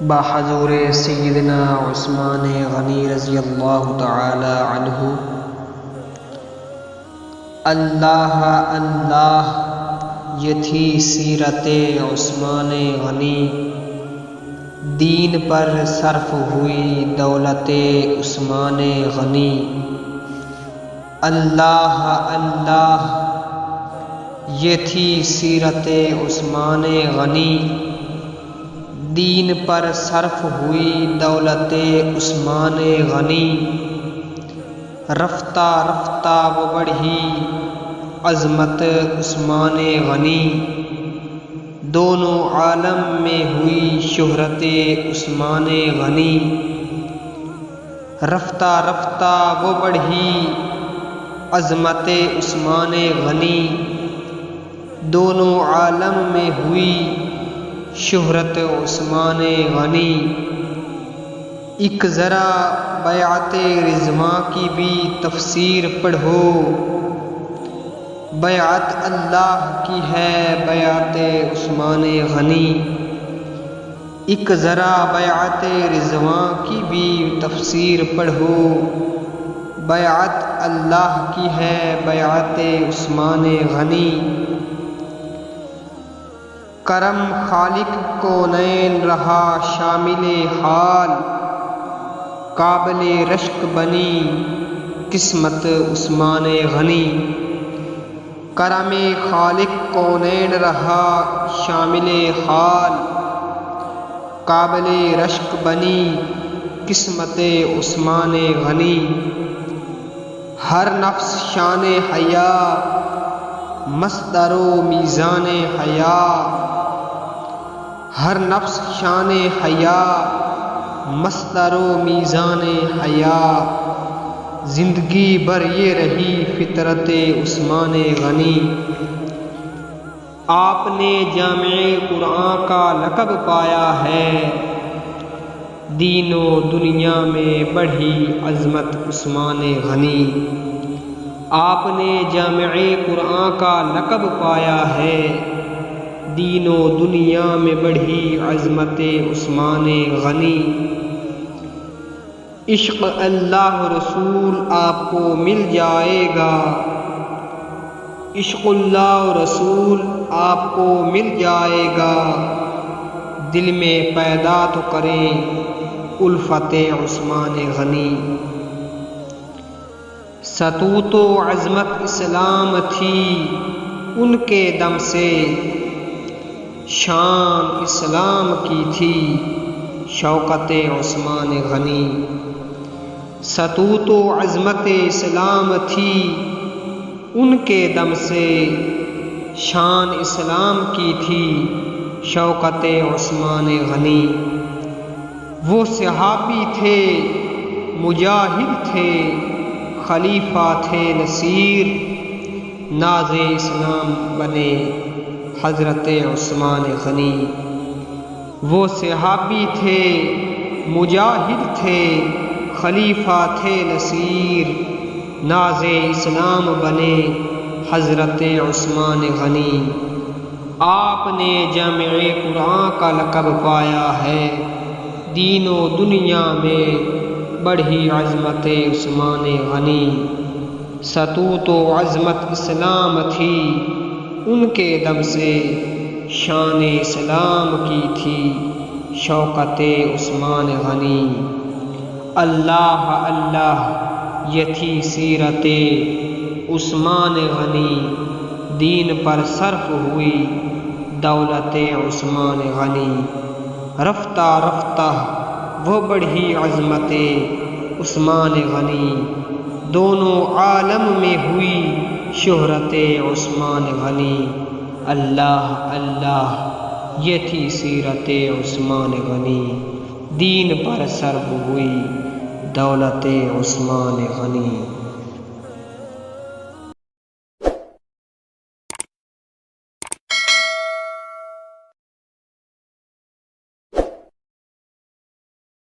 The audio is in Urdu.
بحضور سیدنا عثمان غنی رضی اللہ تعالی عنہ۔ اللہ اللہ یہ تھی سیرت عثمان غنی، دین پر صرف ہوئی دولت عثمان غنی۔ اللہ اللہ یہ تھی سیرت عثمان غنی، دین پر صرف ہوئی دولت عثمان غنی۔ رفتہ رفتہ وہ بڑھی عظمت عثمان غنی، دونوں عالم میں ہوئی شہرت عثمان غنی۔ رفتہ رفتہ وہ بڑھی عظمت عثمان غنی، دونوں عالم میں ہوئی شہرت عثمان غنی۔ ایک ذرا بیعت رضواں کی بھی تفسیر پڑھو، بیعت اللہ کی ہے بیعت عثمان غنی۔ ایک ذرا بیعت رضواں کی بھی تفسیر پڑھو، بیعت اللہ کی ہے بیعت عثمان غنی۔ کرم خالق کونین رہا شامل حال، قابل رشک بنی قسمت عثمان غنی۔ کرم خالق کونین رہا شامل حال، قابل رشک بنی قسمت عثمان غنی۔ ہر نفس شان حیا مصدر و میزان حیا، ہر نفس شان حیا مصدر و میزان حیا۔ زندگی بھر یہ رہی فطرت عثمان غنی۔ آپ نے جامع قرآن کا لقب پایا ہے، دین و دنیا میں بڑھی عظمت عثمان غنی۔ آپ نے جامع قرآن کا لقب پایا ہے، دین و دنیا میں بڑھی عظمت عثمان غنی۔ عشق اللہ رسول آپ کو مل جائے گا، عشق اللہ رسول آپ کو مل جائے گا۔ دل میں پیدا تو کریں الفت عثمان غنی۔ ستوت و عظمت اسلام تھی ان کے دم سے، شان اسلام کی تھی شوکت عثمان غنی۔ ستوت و عظمت اسلام تھی ان کے دم سے، شان اسلام کی تھی شوکت عثمان غنی۔ وہ صحابی تھے مجاہد تھے خلیفہ تھے نصیر، ناز اسلام بنے حضرت عثمان غنی۔ وہ صحابی تھے مجاہد تھے خلیفہ تھے نصیر، ناز اسلام بنے حضرت عثمان غنی۔ آپ نے جامع قرآن کا لقب پایا ہے، دین و دنیا میں بڑھی عظمت عثمان غنی۔ ستوت و عظمت اسلام تھی ان کے دم سے، شان اسلام کی تھی شوکت عثمان غنی۔ اللہ اللہ یہ تھی سیرت عثمان غنی، دین پر صرف ہوئی دولت عثمان غنی۔ رفتہ رفتہ وہ بڑھی عظمت عثمان غنی، دونوں عالم میں ہوئی شہرت عثمان غنی۔ اللہ اللہ یہ تھی سیرت عثمان غنی، دین پر صرف ہوئی دولت عثمان غنی۔